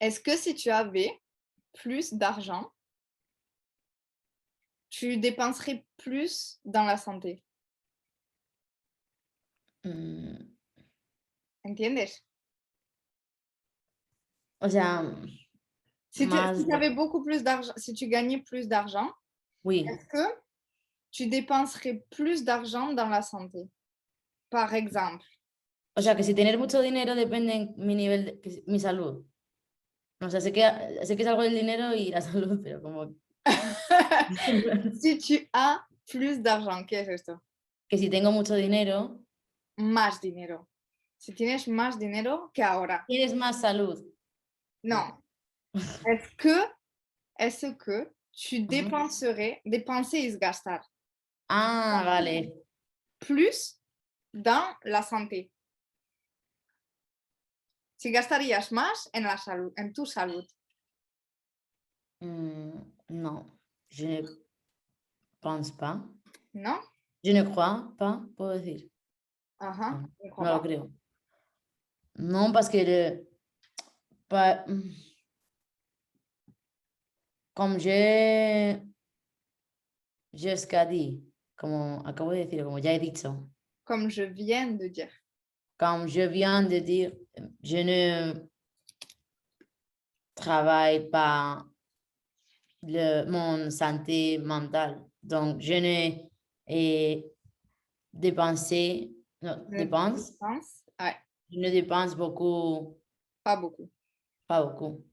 Est-ce que si tu avais plus d'argent, tu dépenserais plus dans la santé? Mm, ¿Entiendes? o sea, Si más, tu avais beaucoup plus d'argent, si tu gagnais plus d'argent, oui. est-ce que tu dépenserais plus d'argent dans la santé? Par exemple, O sea, que si tener mucho dinero depende en mi nivel, mi salud. O sea, sé que es algo del dinero y la salud, pero como si tu as plus d'argent, ¿qué es esto? que si tengo mucho dinero, Más dinero. Si tienes más dinero que ahora. tienes más salud. Non. Est-ce que tu Ujú. dépenserais, dépenser is gastar, Ah, vale. plus dans la santé? Si gastarías más en la salud, en tu salud, No, je ne pense pas. ¿no? Je ne crois pas, puedo decir. Ajá, No, je crois no lo pas. creo. No, parce que pa- comme j'ai ce qu'a dit, como acabo de decir, como ya he dicho, Comme je viens de dire. comme je viens de dire, je ne travaille pas mon santé mentale. Donc, je n'ai dépensé, non, Je dépense, dépense, ouais, je ne dépense beaucoup, pas beaucoup. pas beaucoup.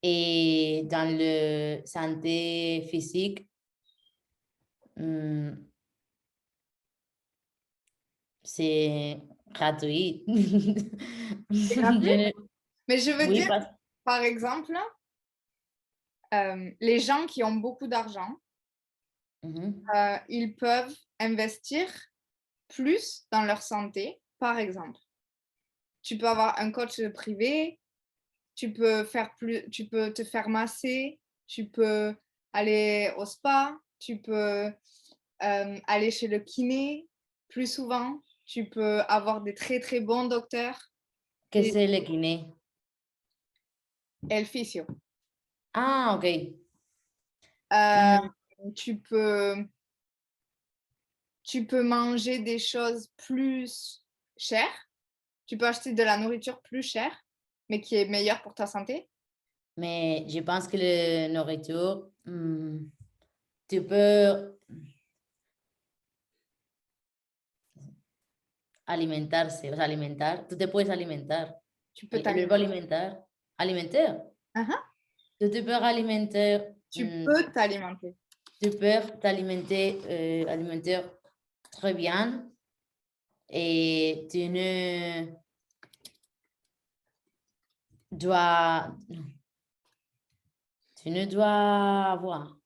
Et dans le santé physique, hmm, c'est gratuit. C'est gratuit? Je ne- Mais je veux oui, dire, par exemple, les gens qui ont beaucoup d'argent, mhm. ils peuvent investir plus dans leur santé, par exemple. Tu peux avoir un coach privé, tu peux te faire masser, tu peux aller au spa, tu peux, aller chez le kiné plus souvent, tu peux avoir des très, très bons docteurs ¿Qué et es el equiné? el fisio. Ah, ok. Heu, Mm, tu peux tu peux manger des choses plus chères, tu peux acheter de la nourriture plus chère, mais qui est meilleure pour ta santé. mais je pense que la nourriture, tu peux alimentarse, o sea, alimentar, tú te puedes alimentar. Tu peux El verbo t'alimenter. alimentar, alimentar. Mmh mh. Tú te puedes alimentar, Tu peux t'alimenter. tu peux t'alimenter, alimenter très bien et tu ne dois, tu ne dois avoir,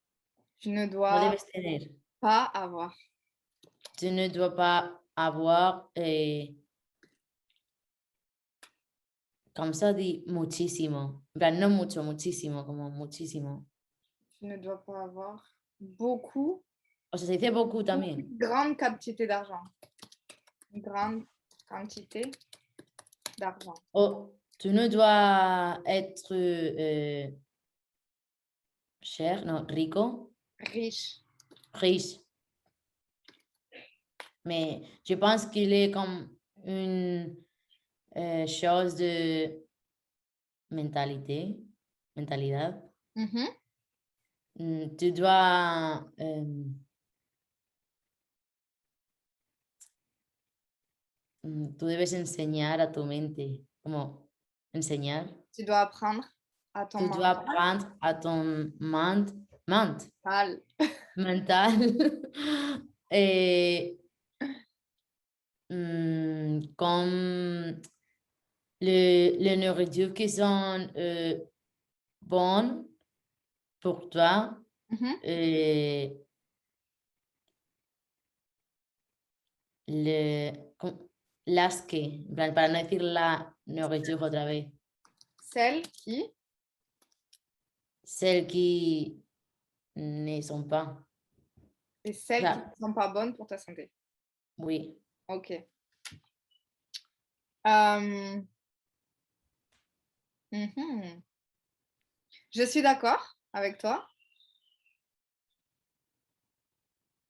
Tu ne no dois debes tener, pas avoir. tu ne dois pas avoir, como se dice, muchísimo, en plan, no mucho, muchísimo, como muchísimo. Tu ne dois pas avoir beaucoup, O sea, se dice beaucoup une también. grande quantité d'argent. Une grande quantité d'argent. O tu ne dois être cher, no, rico, Riche. riche. Mais je pense qu'il est comme une chose de mentalité, mentalidad. Mmh mh. Tu dois, tú debes enseñar a tu mente, como enseñar. Tu dois apprendre à ton Tu dois mental apprendre à ton mental et comme les nourritures qui sont bonnes pour toi mmh mh. et las que, en plan, para no decir la nourriture otra vez, Celles qui celles qui ne sont pas. et O celles qui sea, ne sont pas bonnes pour ta santé. oui. OK. Mmh mh. Je suis d'accord avec toi,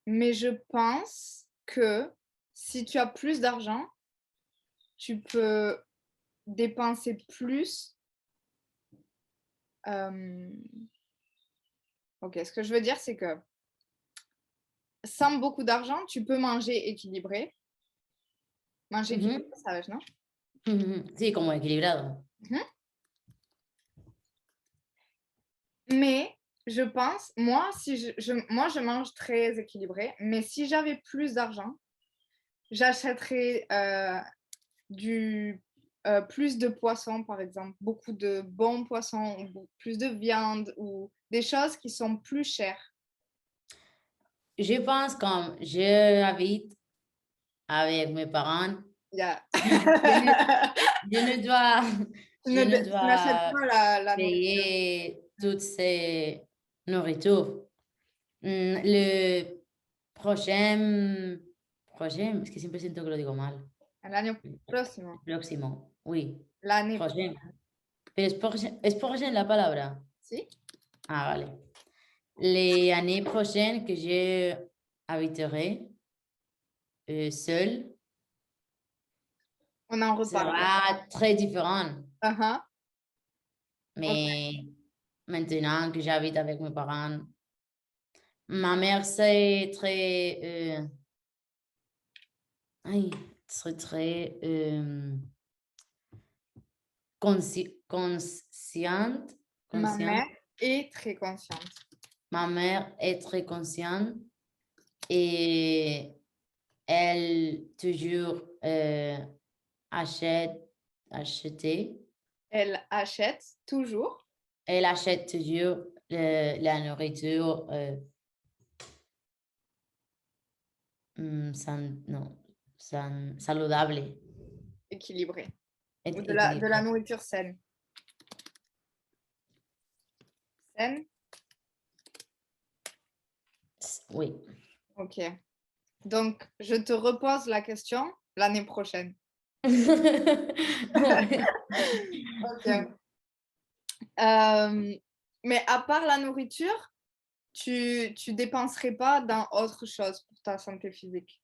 mais je pense que si tu as plus d'argent, tu peux dépenser plus. Ok, ce que je veux dire, c'est que sans beaucoup d'argent, tu peux manger équilibré. Manger équilibré, Ujú, ¿sabes, no? ujú. Sí, como equilibrado. Mhm. Mais je pense, moi, si moi, je mange très équilibré, mais si j'avais plus d'argent, j'achèterais plus de poissons, par exemple, beaucoup de bons poissons, ou plus de viande, ou des choses qui sont plus chères. Je pense comme je habite avec mes parents, Yeah. je ne, je ne dois, Tu je ne tu n'achètes dois pas la nourriture. payer toutes ces nourritures. Le prochain, es que siempre siento que lo digo mal. L'année prochaine. Próximo, oui, L'année prochain. prochaine. Pero es prochain la palabra. Si? Ah, vale. Les années prochaines que je habiterai seule On en reparle. sera très différent. Uh-huh. Ok. Mais maintenant que j'habite avec mes parents, ma mère, c'est très, très consciente, Ma consciente. mère est très consciente. Ma mère est très consciente et elle toujours acheter. Elle achète toujours. Elle achète toujours la nourriture non, saludable Équilibrée. et Ou de la équilibrée. nourriture saine. Saine? Oui. Ok. Donc, je te repose la question l'année prochaine. Ouais. Ok. Mais à part la nourriture, tu dépenserais pas dans autre chose pour ta santé physique.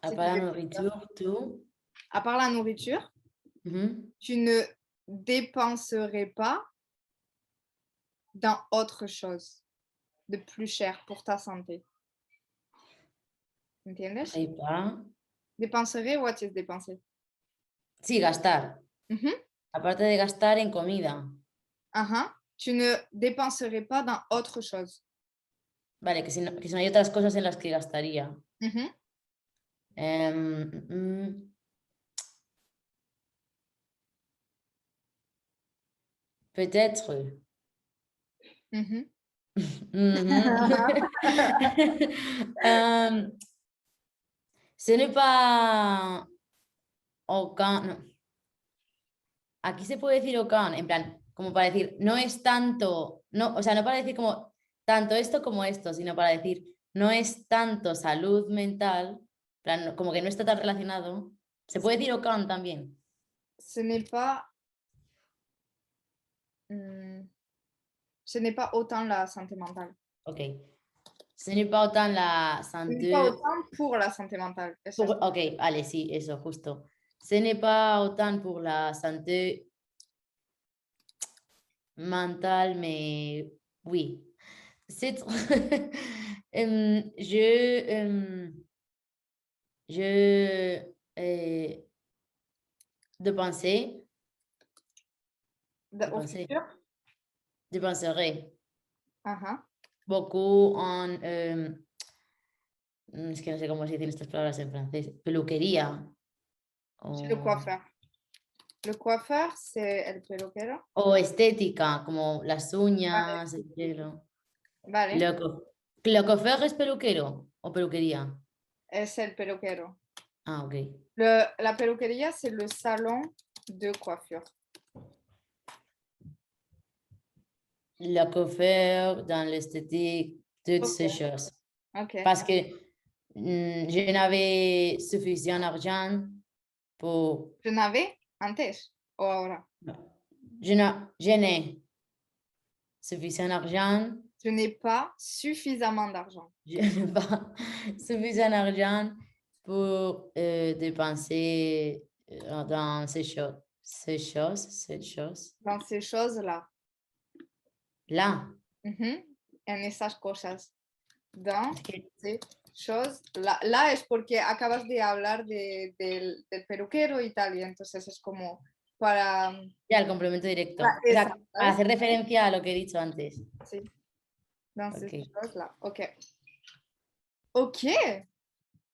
À Si part tu la dépenses pas. nourriture, tout. À part la nourriture, Mhm. tu ne dépenserais pas dans autre chose de plus cher pour ta santé. ¿Entiendes? Repas. Dépenserais, what is dépenser? Sí, gastar. Mhm. Aparte de gastar en comida. Ajá. Tu ne dépenserais pas dans autre chose. Vale, que si no hay otras cosas en las que gastaría. Mhm. Peut-être. Mhm. Mhm. Ce n'est pas aucun, no. Aquí se puede decir aucun, en plan, como para decir, no es tanto, no, o sea, no para decir como tanto esto como esto, sino para decir, no es tanto salud mental, en plan, como que no está tan relacionado. Se puede decir aucun también. Ce n'est pas ce n'est pas autant la santé mentale. Ok. Ce n'est pas autant la Ce n'est pas santé. autant pour la santé mentale. Eso es. Ok, vale, sí, eso, justo. Ce n'est pas autant pour la santé mentale, mais oui. C'est je de penser, Au futur? dépenserai Ajá. beaucoup en es que no sé cómo se dicen estas palabras en francés, peluquería Chez le o, coiffeur. Le coiffeur, c'est el peluquero. o estética, como las Vale. uñas, el pelo. Vale. ¿Le coiffeur es peluquero o peluquería? Es el peluquero. Ah, ok. La peluquería, c'est le salon de coiffure. Le coiffeur dans l'esthétique, toutes Ok. ces choses. Ok. Parce que je n'avais suffisant argent pour... Je n'avais antes o ahora. Je n'ai suffisant argent. Je n'ai pas suffisamment d'argent. Je n'ai pas suffisant argent pour dépenser dans ces choses. Cette chose. Dans ces choses-là. Là. En esas cosas. Dans Es que ces choses-là. La es porque acabas de hablar del peluquero y tal, y entonces es como para... ya el complemento directo. Ah, O sea, esa, para ¿sabes? hacer referencia a lo que he dicho antes. Sí. Dans ces Ok. choses-là. Ok. Ok.